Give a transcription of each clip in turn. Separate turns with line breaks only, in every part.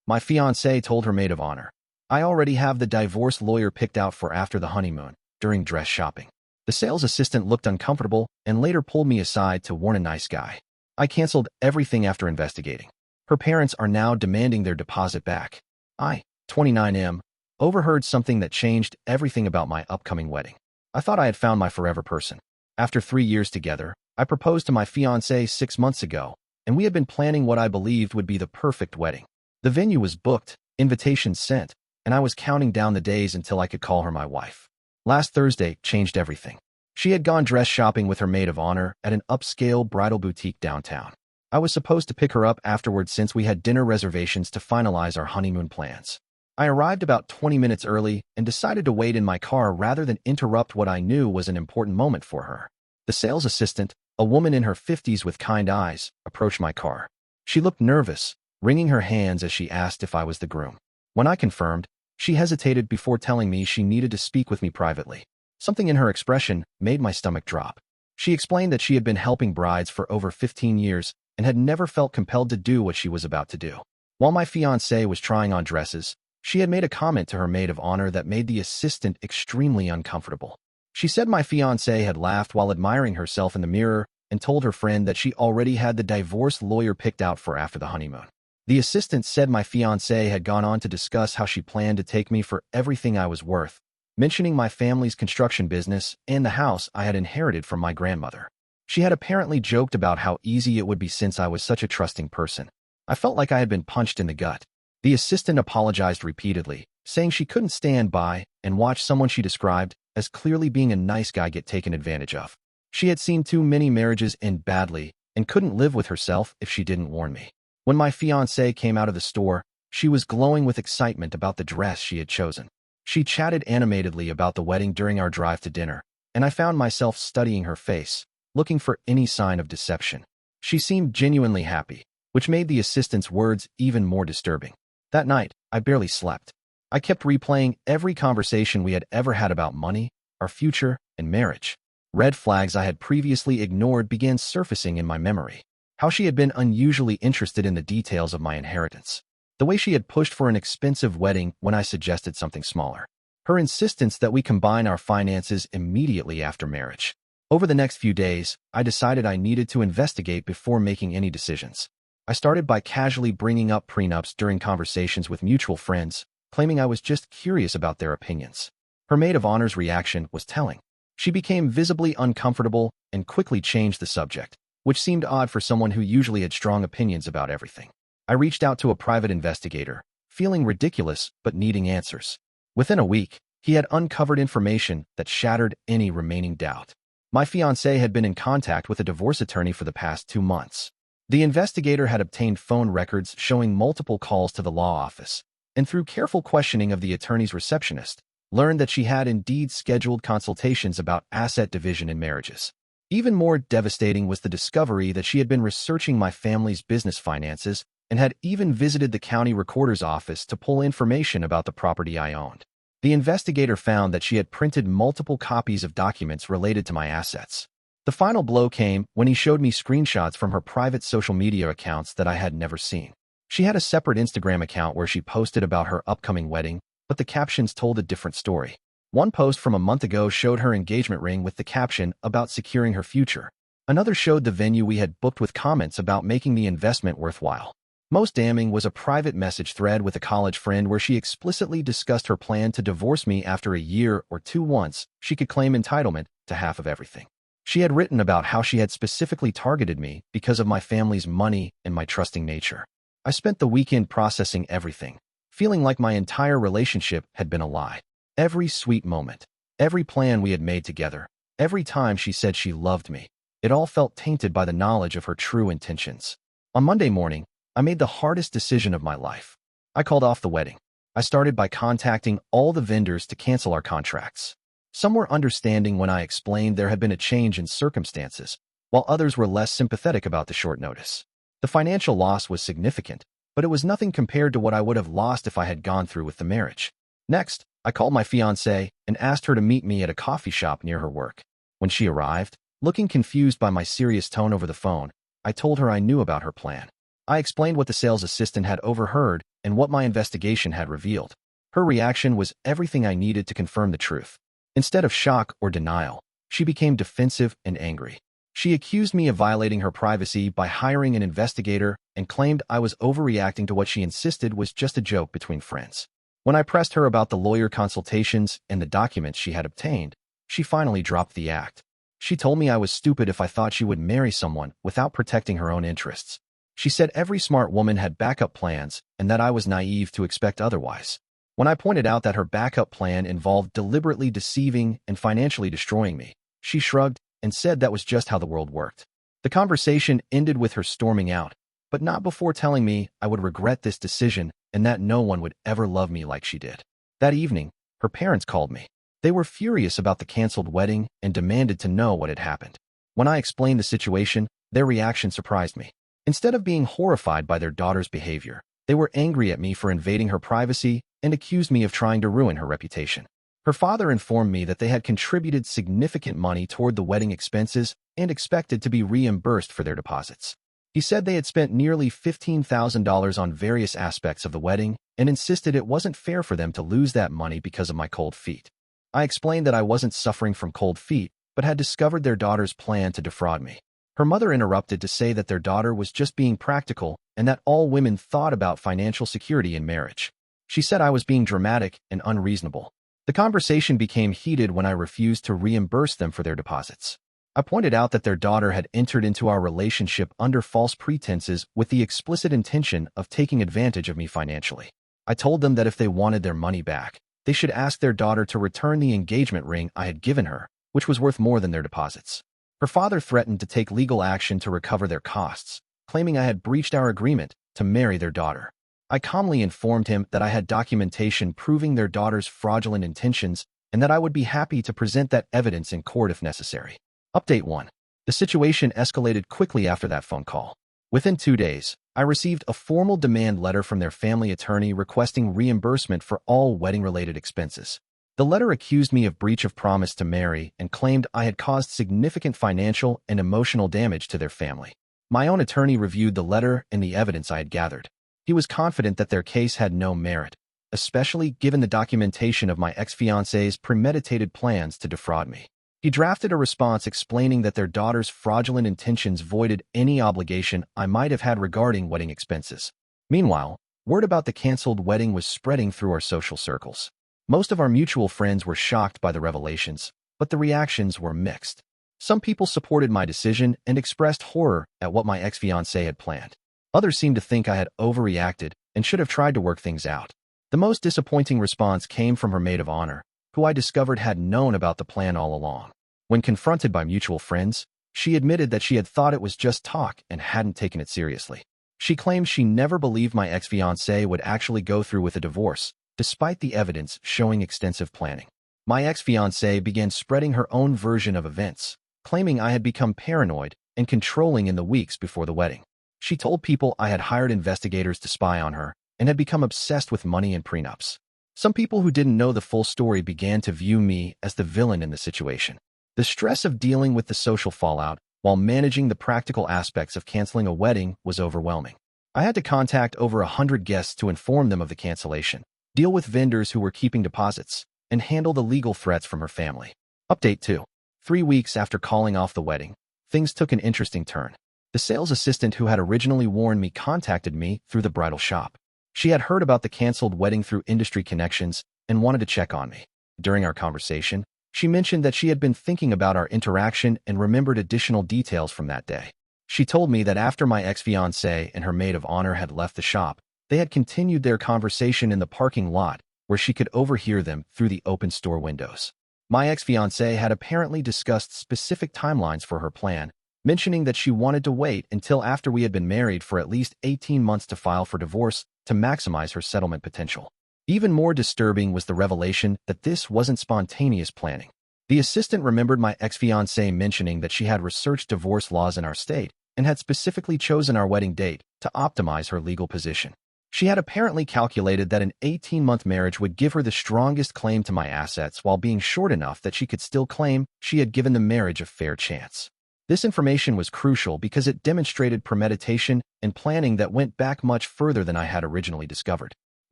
My fiancée told her maid of honor. I already have the divorce lawyer picked out for after the honeymoon, during dress shopping. The sales assistant looked uncomfortable and later pulled me aside to warn a nice guy. I canceled everything after investigating. Her parents are now demanding their deposit back. I, 29M, overheard something that changed everything about my upcoming wedding. I thought I had found my forever person. After 3 years together, I proposed to my fiancée 6 months ago, and we had been planning what I believed would be the perfect wedding. The venue was booked, invitations sent, and I was counting down the days until I could call her my wife. Last Thursday changed everything. She had gone dress shopping with her maid of honor at an upscale bridal boutique downtown. I was supposed to pick her up afterwards since we had dinner reservations to finalize our honeymoon plans. I arrived about 20 minutes early and decided to wait in my car rather than interrupt what I knew was an important moment for her. The sales assistant, a woman in her 50s with kind eyes, approached my car. She looked nervous, wringing her hands as she asked if I was the groom. When I confirmed, she hesitated before telling me she needed to speak with me privately. Something in her expression made my stomach drop. She explained that she had been helping brides for over 15 years and had never felt compelled to do what she was about to do. While my fiancée was trying on dresses, she had made a comment to her maid of honor that made the assistant extremely uncomfortable. She said my fiancée had laughed while admiring herself in the mirror and told her friend that she already had the divorce lawyer picked out for after the honeymoon. The assistant said my fiancée had gone on to discuss how she planned to take me for everything I was worth, mentioning my family's construction business and the house I had inherited from my grandmother. She had apparently joked about how easy it would be since I was such a trusting person. I felt like I had been punched in the gut. The assistant apologized repeatedly, saying she couldn't stand by and watch someone she described as clearly being a nice guy get taken advantage of. She had seen too many marriages end badly and couldn't live with herself if she didn't warn me. When my fiancée came out of the store, she was glowing with excitement about the dress she had chosen. She chatted animatedly about the wedding during our drive to dinner, and I found myself studying her face, looking for any sign of deception. She seemed genuinely happy, which made the assistant's words even more disturbing. That night, I barely slept. I kept replaying every conversation we had ever had about money, our future, and marriage. Red flags I had previously ignored began surfacing in my memory. How she had been unusually interested in the details of my inheritance. The way she had pushed for an expensive wedding when I suggested something smaller. Her insistence that we combine our finances immediately after marriage. Over the next few days, I decided I needed to investigate before making any decisions. I started by casually bringing up prenups during conversations with mutual friends, claiming I was just curious about their opinions. Her maid of honor's reaction was telling. She became visibly uncomfortable and quickly changed the subject, which seemed odd for someone who usually had strong opinions about everything. I reached out to a private investigator, feeling ridiculous but needing answers. Within a week, he had uncovered information that shattered any remaining doubt. My fiancée had been in contact with a divorce attorney for the past 2 months. The investigator had obtained phone records showing multiple calls to the law office, and through careful questioning of the attorney's receptionist, learned that she had indeed scheduled consultations about asset division in marriages. Even more devastating was the discovery that she had been researching my family's business finances and had even visited the county recorder's office to pull information about the property I owned. The investigator found that she had printed multiple copies of documents related to my assets. The final blow came when he showed me screenshots from her private social media accounts that I had never seen. She had a separate Instagram account where she posted about her upcoming wedding, but the captions told a different story. One post from a month ago showed her engagement ring with the caption about securing her future. Another showed the venue we had booked with comments about making the investment worthwhile. Most damning was a private message thread with a college friend where she explicitly discussed her plan to divorce me after a year or two once she could claim entitlement to half of everything. She had written about how she had specifically targeted me because of my family's money and my trusting nature. I spent the weekend processing everything, feeling like my entire relationship had been a lie. Every sweet moment, every plan we had made together, every time she said she loved me, it all felt tainted by the knowledge of her true intentions. On Monday morning, I made the hardest decision of my life. I called off the wedding. I started by contacting all the vendors to cancel our contracts. Some were understanding when I explained there had been a change in circumstances, while others were less sympathetic about the short notice. The financial loss was significant, but it was nothing compared to what I would have lost if I had gone through with the marriage. Next, I called my fiancée and asked her to meet me at a coffee shop near her work. When she arrived, looking confused by my serious tone over the phone, I told her I knew about her plan. I explained what the sales assistant had overheard and what my investigation had revealed. Her reaction was everything I needed to confirm the truth. Instead of shock or denial, she became defensive and angry. She accused me of violating her privacy by hiring an investigator and claimed I was overreacting to what she insisted was just a joke between friends. When I pressed her about the lawyer consultations and the documents she had obtained, she finally dropped the act. She told me I was stupid if I thought she would marry someone without protecting her own interests. She said every smart woman had backup plans and that I was naive to expect otherwise. When I pointed out that her backup plan involved deliberately deceiving and financially destroying me, she shrugged and said that was just how the world worked. The conversation ended with her storming out, but not before telling me I would regret this decision and that no one would ever love me like she did. That evening, her parents called me. They were furious about the canceled wedding and demanded to know what had happened. When I explained the situation, their reaction surprised me. Instead of being horrified by their daughter's behavior, they were angry at me for invading her privacy and accused me of trying to ruin her reputation. Her father informed me that they had contributed significant money toward the wedding expenses and expected to be reimbursed for their deposits. He said they had spent nearly $15,000 on various aspects of the wedding and insisted it wasn't fair for them to lose that money because of my cold feet. I explained that I wasn't suffering from cold feet, but had discovered their daughter's plan to defraud me. Her mother interrupted to say that their daughter was just being practical and that all women thought about financial security in marriage. She said I was being dramatic and unreasonable. The conversation became heated when I refused to reimburse them for their deposits. I pointed out that their daughter had entered into our relationship under false pretenses with the explicit intention of taking advantage of me financially. I told them that if they wanted their money back, they should ask their daughter to return the engagement ring I had given her, which was worth more than their deposits. Her father threatened to take legal action to recover their costs, claiming I had breached our agreement to marry their daughter. I calmly informed him that I had documentation proving their daughter's fraudulent intentions and that I would be happy to present that evidence in court if necessary. Update 1. The situation escalated quickly after that phone call. Within 2 days, I received a formal demand letter from their family attorney requesting reimbursement for all wedding-related expenses. The letter accused me of breach of promise to marry and claimed I had caused significant financial and emotional damage to their family. My own attorney reviewed the letter and the evidence I had gathered. He was confident that their case had no merit, especially given the documentation of my ex-fiancée's premeditated plans to defraud me. He drafted a response explaining that their daughter's fraudulent intentions voided any obligation I might have had regarding wedding expenses. Meanwhile, word about the canceled wedding was spreading through our social circles. Most of our mutual friends were shocked by the revelations, but the reactions were mixed. Some people supported my decision and expressed horror at what my ex-fiancée had planned. Others seemed to think I had overreacted and should have tried to work things out. The most disappointing response came from her maid of honor, who I discovered had known about the plan all along. When confronted by mutual friends, she admitted that she had thought it was just talk and hadn't taken it seriously. She claimed she never believed my ex-fiancé would actually go through with a divorce, despite the evidence showing extensive planning. My ex-fiancée began spreading her own version of events, claiming I had become paranoid and controlling in the weeks before the wedding. She told people I had hired investigators to spy on her and had become obsessed with money and prenups. Some people who didn't know the full story began to view me as the villain in the situation. The stress of dealing with the social fallout while managing the practical aspects of canceling a wedding was overwhelming. I had to contact over 100 guests to inform them of the cancellation, deal with vendors who were keeping deposits, and handle the legal threats from her family. Update 2. 3 weeks after calling off the wedding, things took an interesting turn. The sales assistant who had originally warned me contacted me through the bridal shop. She had heard about the canceled wedding through industry connections and wanted to check on me. During our conversation, she mentioned that she had been thinking about our interaction and remembered additional details from that day. She told me that after my ex-fiancée and her maid of honor had left the shop, they had continued their conversation in the parking lot where she could overhear them through the open store windows. My ex-fiancée had apparently discussed specific timelines for her plan, mentioning that she wanted to wait until after we had been married for at least 18 months to file for divorce to maximize her settlement potential. Even more disturbing was the revelation that this wasn't spontaneous planning. The assistant remembered my ex-fiancée mentioning that she had researched divorce laws in our state and had specifically chosen our wedding date to optimize her legal position. She had apparently calculated that an 18-month marriage would give her the strongest claim to my assets while being short enough that she could still claim she had given the marriage a fair chance. This information was crucial because it demonstrated premeditation and planning that went back much further than I had originally discovered.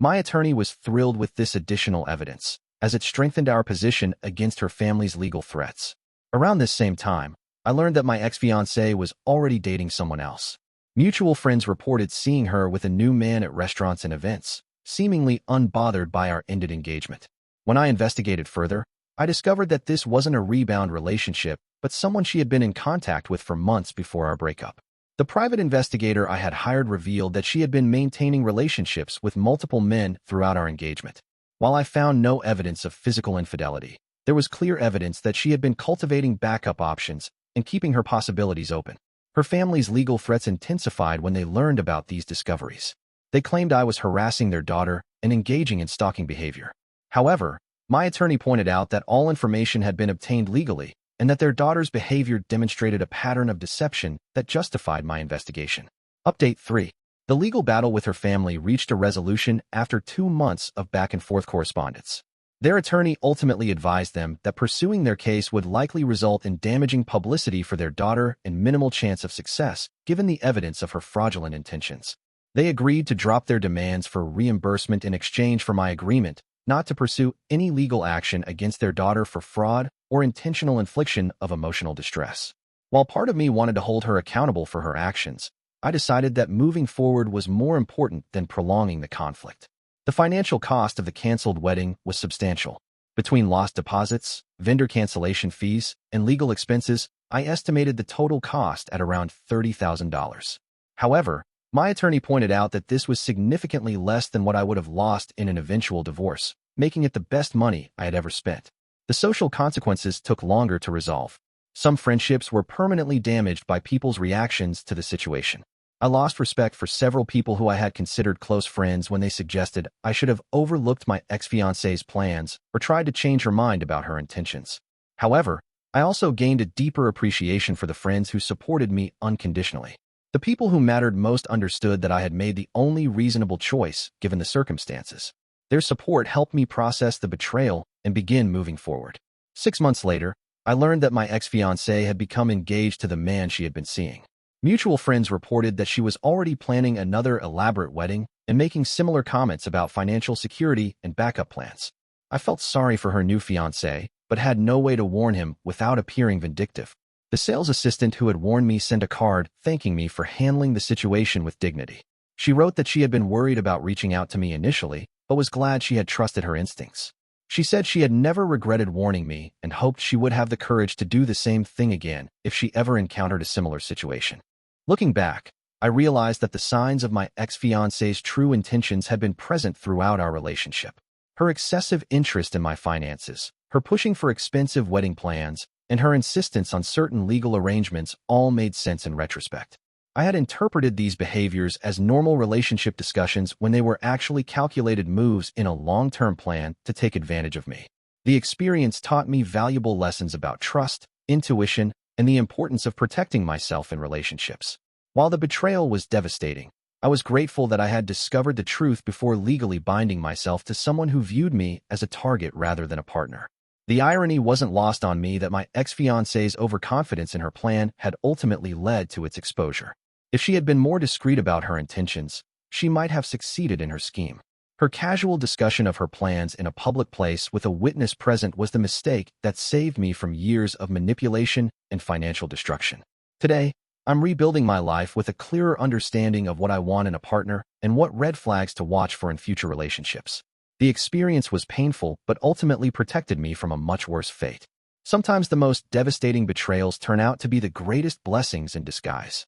My attorney was thrilled with this additional evidence, as it strengthened our position against her family's legal threats. Around this same time, I learned that my ex-fiancée was already dating someone else. Mutual friends reported seeing her with a new man at restaurants and events, seemingly unbothered by our ended engagement. When I investigated further, I discovered that this wasn't a rebound relationship, but someone she had been in contact with for months before our breakup. The private investigator I had hired revealed that she had been maintaining relationships with multiple men throughout our engagement. While I found no evidence of physical infidelity, there was clear evidence that she had been cultivating backup options and keeping her possibilities open. Her family's legal threats intensified when they learned about these discoveries. They claimed I was harassing their daughter and engaging in stalking behavior. However, my attorney pointed out that all information had been obtained legally and that their daughter's behavior demonstrated a pattern of deception that justified my investigation. Update 3. The legal battle with her family reached a resolution after 2 months of back-and-forth correspondence. Their attorney ultimately advised them that pursuing their case would likely result in damaging publicity for their daughter and minimal chance of success, given the evidence of her fraudulent intentions. They agreed to drop their demands for reimbursement in exchange for my agreement not to pursue any legal action against their daughter for fraud or intentional infliction of emotional distress. While part of me wanted to hold her accountable for her actions, I decided that moving forward was more important than prolonging the conflict. The financial cost of the canceled wedding was substantial. Between lost deposits, vendor cancellation fees, and legal expenses, I estimated the total cost at around $30,000. However, my attorney pointed out that this was significantly less than what I would have lost in an eventual divorce, making it the best money I had ever spent. The social consequences took longer to resolve. Some friendships were permanently damaged by people's reactions to the situation. I lost respect for several people who I had considered close friends when they suggested I should have overlooked my ex-fiancée's plans or tried to change her mind about her intentions. However, I also gained a deeper appreciation for the friends who supported me unconditionally. The people who mattered most understood that I had made the only reasonable choice given the circumstances. Their support helped me process the betrayal and begin moving forward. 6 months later, I learned that my ex-fiancée had become engaged to the man she had been seeing. Mutual friends reported that she was already planning another elaborate wedding and making similar comments about financial security and backup plans. I felt sorry for her new fiancé, but had no way to warn him without appearing vindictive. The sales assistant who had warned me sent a card thanking me for handling the situation with dignity. She wrote that she had been worried about reaching out to me initially, but was glad she had trusted her instincts. She said she had never regretted warning me and hoped she would have the courage to do the same thing again if she ever encountered a similar situation. Looking back, I realized that the signs of my ex-fiancée's true intentions had been present throughout our relationship. Her excessive interest in my finances, her pushing for expensive wedding plans, and her insistence on certain legal arrangements all made sense in retrospect. I had interpreted these behaviors as normal relationship discussions when they were actually calculated moves in a long-term plan to take advantage of me. The experience taught me valuable lessons about trust, intuition, and the importance of protecting myself in relationships. While the betrayal was devastating, I was grateful that I had discovered the truth before legally binding myself to someone who viewed me as a target rather than a partner. The irony wasn't lost on me that my ex-fiancée's overconfidence in her plan had ultimately led to its exposure. If she had been more discreet about her intentions, she might have succeeded in her scheme. Her casual discussion of her plans in a public place with a witness present was the mistake that saved me from years of manipulation and financial destruction. Today, I'm rebuilding my life with a clearer understanding of what I want in a partner and what red flags to watch for in future relationships. The experience was painful, but ultimately protected me from a much worse fate. Sometimes the most devastating betrayals turn out to be the greatest blessings in disguise.